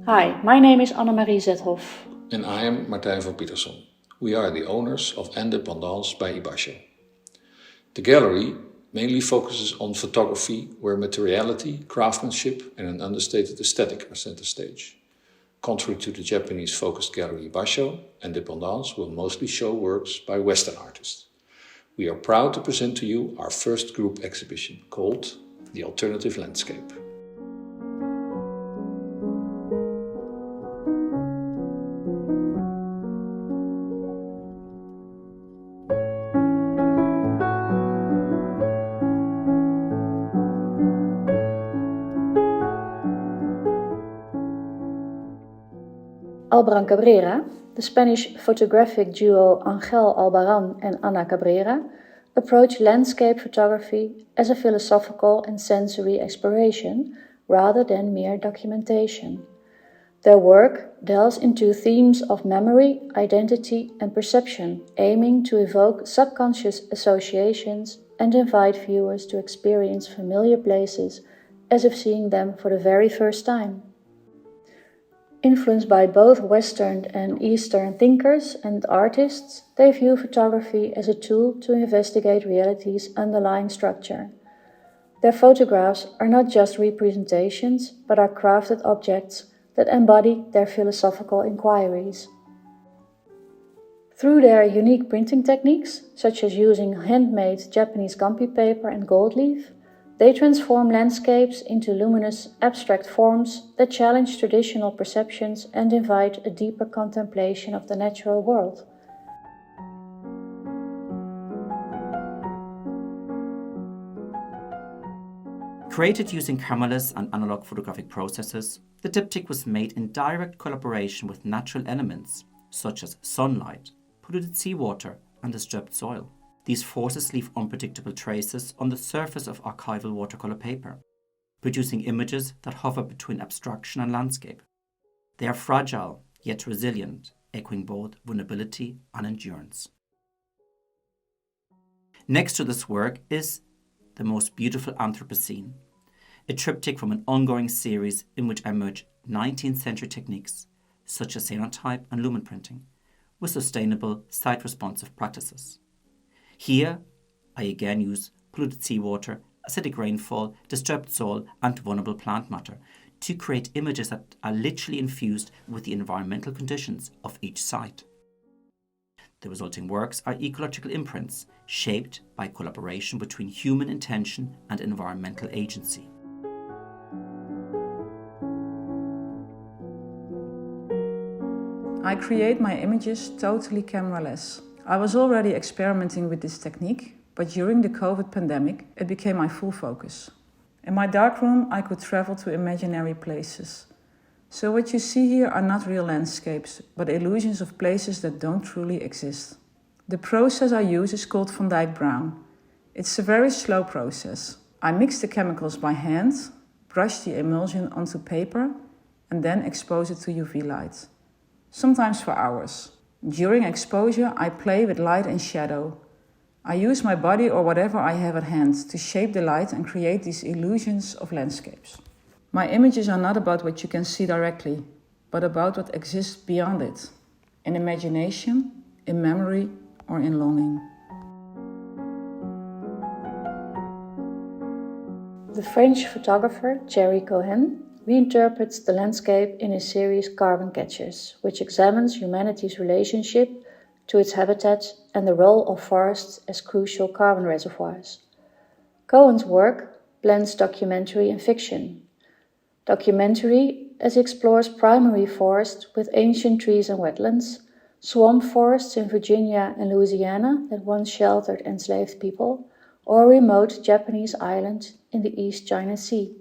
Hi, my name is Annemarie Zethoff. And I am Martijn van Pietersson. We are the owners of IN-DEPENDANCE by IBASHO. The gallery mainly focuses on photography, where materiality, craftsmanship and an understated aesthetic are center stage. Contrary to the Japanese-focused gallery IBASHO, IN-DEPENDANCE will mostly show works by Western artists. We are proud to present to you our first group exhibition called The Alternative Landscape. Albarrán Cabrera, the Spanish photographic duo Ángel Albarrán and Ana Cabrera, approach landscape photography as a philosophical and sensory exploration rather than mere documentation. Their work delves into themes of memory, identity and perception, aiming to evoke subconscious associations and invite viewers to experience familiar places as if seeing them for the very first time. Influenced by both Western and Eastern thinkers and artists, they view photography as a tool to investigate reality's underlying structure. Their photographs are not just representations, but are crafted objects that embody their philosophical inquiries. Through their unique printing techniques, such as using handmade Japanese gampi paper and gold leaf, they transform landscapes into luminous, abstract forms that challenge traditional perceptions and invite a deeper contemplation of the natural world. Created using cameraless and analogue photographic processes, the diptych was made in direct collaboration with natural elements such as sunlight, polluted seawater, and disturbed soil. These forces leave unpredictable traces on the surface of archival watercolor paper, producing images that hover between abstraction and landscape. They are fragile, yet resilient, echoing both vulnerability and endurance. Next to this work is The Most Beautiful Anthropocene, a triptych from an ongoing series in which I merge 19th century techniques, such as cyanotype and lumen printing, with sustainable, site-responsive practices. Here, I again use polluted seawater, acidic rainfall, disturbed soil, and vulnerable plant matter to create images that are literally infused with the environmental conditions of each site. The resulting works are ecological imprints, shaped by collaboration between human intention and environmental agency. I create my images totally cameraless. I was already experimenting with this technique, but during the COVID pandemic, it became my full focus. In my darkroom, I could travel to imaginary places. So what you see here are not real landscapes, but illusions of places that don't truly exist. The process I use is called Van Dyck Brown. It's a very slow process. I mix the chemicals by hand, brush the emulsion onto paper, and then expose it to UV light, sometimes for hours. During exposure, I play with light and shadow. I use my body or whatever I have at hand to shape the light and create these illusions of landscapes. My images are not about what you can see directly, but about what exists beyond it, in imagination, in memory, or in longing. The French photographer Thierry Cohen reinterprets the landscape in his series Carbon Catchers, which examines humanity's relationship to its habitat and the role of forests as crucial carbon reservoirs. Cohen's work blends documentary and fiction. Documentary as he explores primary forest with ancient trees and wetlands, swamp forests in Virginia and Louisiana that once sheltered enslaved people, or a remote Japanese island in the East China Sea.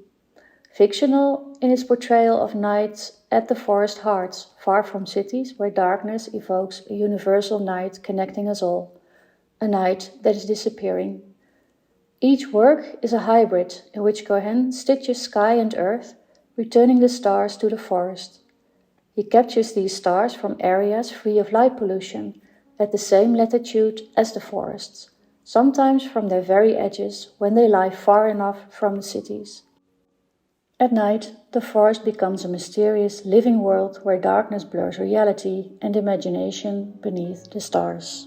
Fictional in his portrayal of nights at the forest hearts, far from cities, where darkness evokes a universal night connecting us all, a night that is disappearing. Each work is a hybrid in which Cohen stitches sky and earth, returning the stars to the forest. He captures these stars from areas free of light pollution, at the same latitude as the forests, sometimes from their very edges when they lie far enough from the cities. At night, the forest becomes a mysterious living world where darkness blurs reality and imagination beneath the stars.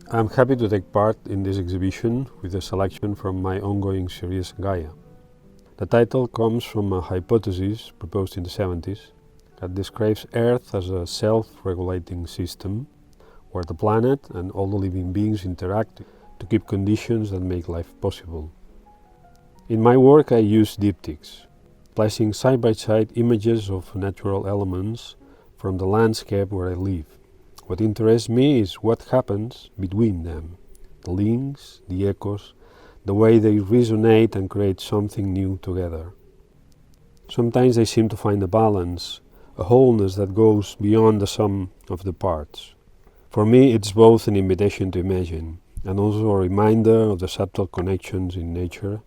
I'm happy to take part in this exhibition with a selection from my ongoing series Gaia. The title comes from a hypothesis proposed in the 70s that describes Earth as a self-regulating system where the planet and all the living beings interact to keep conditions that make life possible. In my work I use diptychs, placing side-by-side images of natural elements from the landscape where I live. What interests me is what happens between them, the links, the echoes, the way they resonate and create something new together. Sometimes they seem to find a balance, a wholeness that goes beyond the sum of the parts. For me, it's both an invitation to imagine and also a reminder of the subtle connections in nature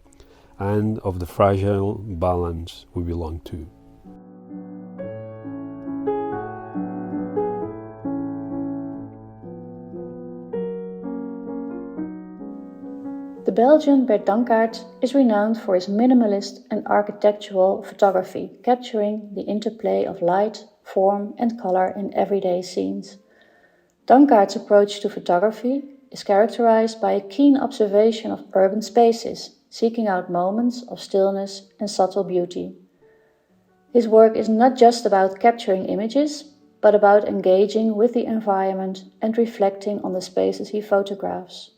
and of the fragile balance we belong to. The Belgian Bert Dankaert is renowned for his minimalist and architectural photography, capturing the interplay of light, form and color in everyday scenes. Dankaert's approach to photography is characterized by a keen observation of urban spaces, seeking out moments of stillness and subtle beauty. His work is not just about capturing images, but about engaging with the environment and reflecting on the spaces he photographs.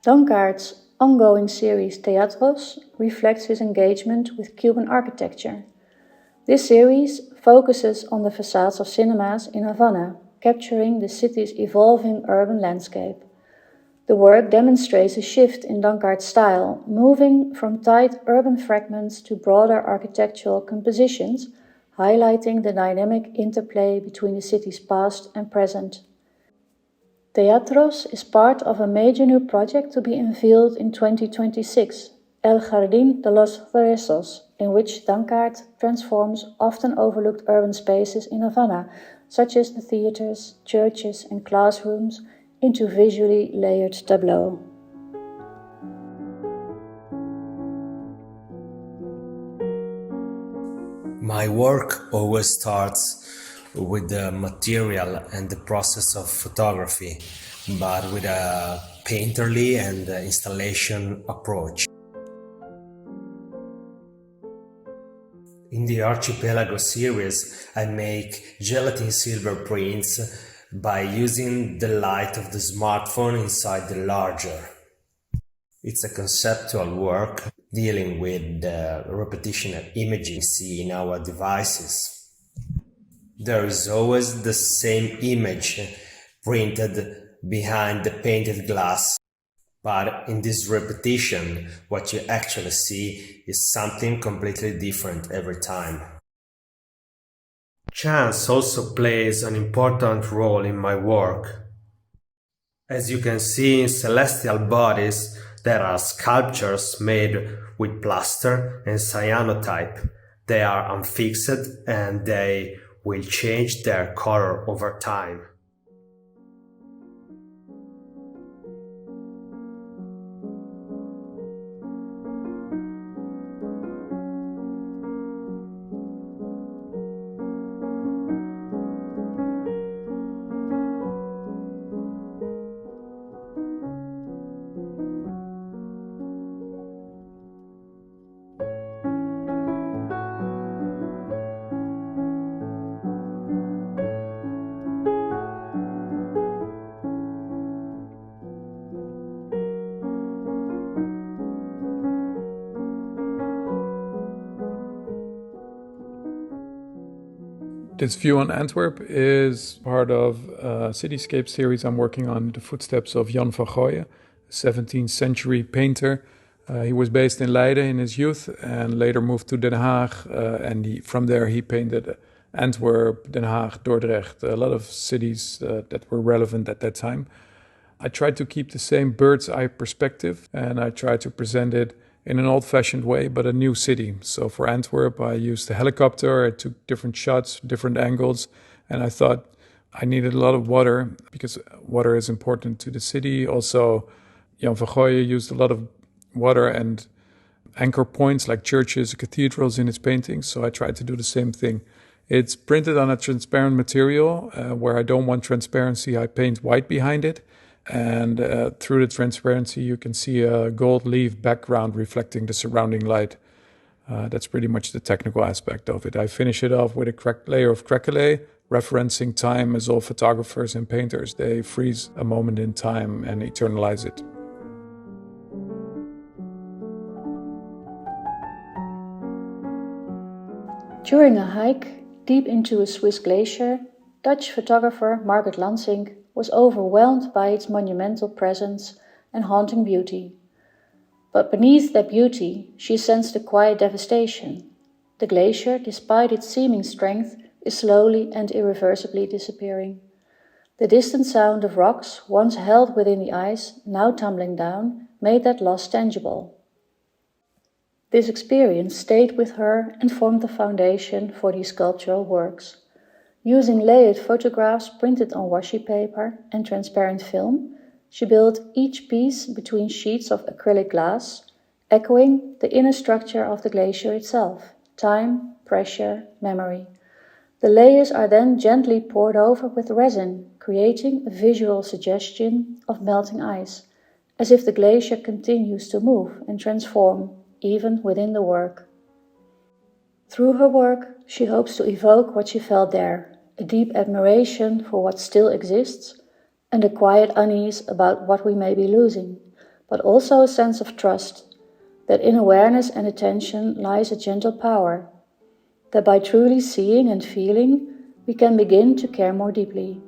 Dankaert's ongoing series Teatros reflects his engagement with Cuban architecture. This series focuses on the facades of cinemas in Havana, capturing the city's evolving urban landscape. The work demonstrates a shift in Dankaert's style, moving from tight urban fragments to broader architectural compositions, highlighting the dynamic interplay between the city's past and present. Teatros is part of a major new project to be unveiled in 2026, El Jardín de los Cerezos, in which Dankaert transforms often overlooked urban spaces in Havana, such as the theaters, churches and classrooms, into visually layered tableaux. My work always starts with the material and the process of photography, but with a painterly and installation approach. In the Archipelago series, I make gelatin silver prints by using the light of the smartphone inside the larger. It's a conceptual work dealing with the repetition of images we see in our devices. There is always the same image printed behind the painted glass, but in this repetition, what you actually see is something completely different every time. Chance also plays an important role in my work. As you can see in celestial bodies, there are sculptures made with plaster and cyanotype. They are unfixed and they will change their color over time. This view on Antwerp is part of a cityscape series I'm working on, the footsteps of Jan van Goyen, a 17th century painter. He was based in Leiden in his youth and later moved to Den Haag, and from there he painted Antwerp, Den Haag, Dordrecht, a lot of cities that were relevant at that time. I tried to keep the same bird's eye perspective, and I tried to present it in an old-fashioned way, but a new city. So for Antwerp, I used a helicopter. I took different shots, different angles, and I thought I needed a lot of water because water is important to the city. Also, Jan van Goyen used a lot of water and anchor points like churches, cathedrals in his paintings, so I tried to do the same thing. It's printed on a transparent material where I don't want transparency. I paint white behind it. And through the transparency, you can see a gold leaf background reflecting the surrounding light. That's pretty much the technical aspect of it. I finish it off with a layer of craquelé, referencing time as all photographers and painters. They freeze a moment in time and eternalize it. During a hike deep into a Swiss glacier, Dutch photographer Margaret Lansing was overwhelmed by its monumental presence and haunting beauty. But beneath that beauty, she sensed a quiet devastation. The glacier, despite its seeming strength, is slowly and irreversibly disappearing. The distant sound of rocks, once held within the ice, now tumbling down, made that loss tangible. This experience stayed with her and formed the foundation for these sculptural works. Using layered photographs printed on washi paper and transparent film, she built each piece between sheets of acrylic glass, echoing the inner structure of the glacier itself: time, pressure, memory. The layers are then gently poured over with resin, creating a visual suggestion of melting ice, as if the glacier continues to move and transform, even within the work. Through her work, she hopes to evoke what she felt there: a deep admiration for what still exists, and a quiet unease about what we may be losing, but also a sense of trust, that in awareness and attention lies a gentle power, that by truly seeing and feeling, we can begin to care more deeply.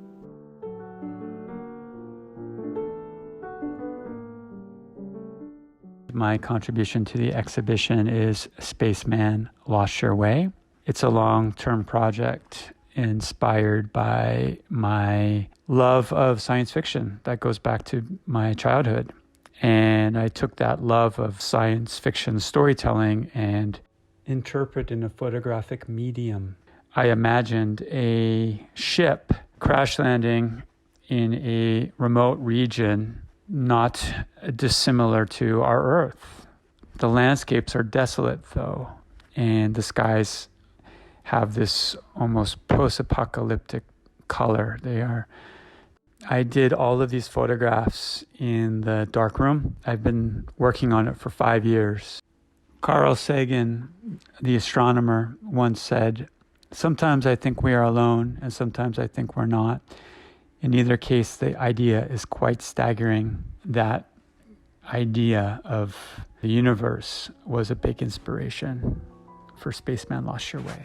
My contribution to the exhibition is Spaceman Lost Your Way. It's a long-term project inspired by my love of science fiction that goes back to my childhood. And I took that love of science fiction storytelling and interpret in a photographic medium. I imagined a ship crash landing in a remote region not dissimilar to our Earth. The landscapes are desolate though, and the skies have this almost post-apocalyptic color. I did all of these photographs in the darkroom. I've been working on it for 5 years. Carl Sagan, the astronomer, once said, "Sometimes I think we are alone, and sometimes I think we're not." In either case, the idea is quite staggering. That idea of the universe was a big inspiration for Spaceman Lost Your Way.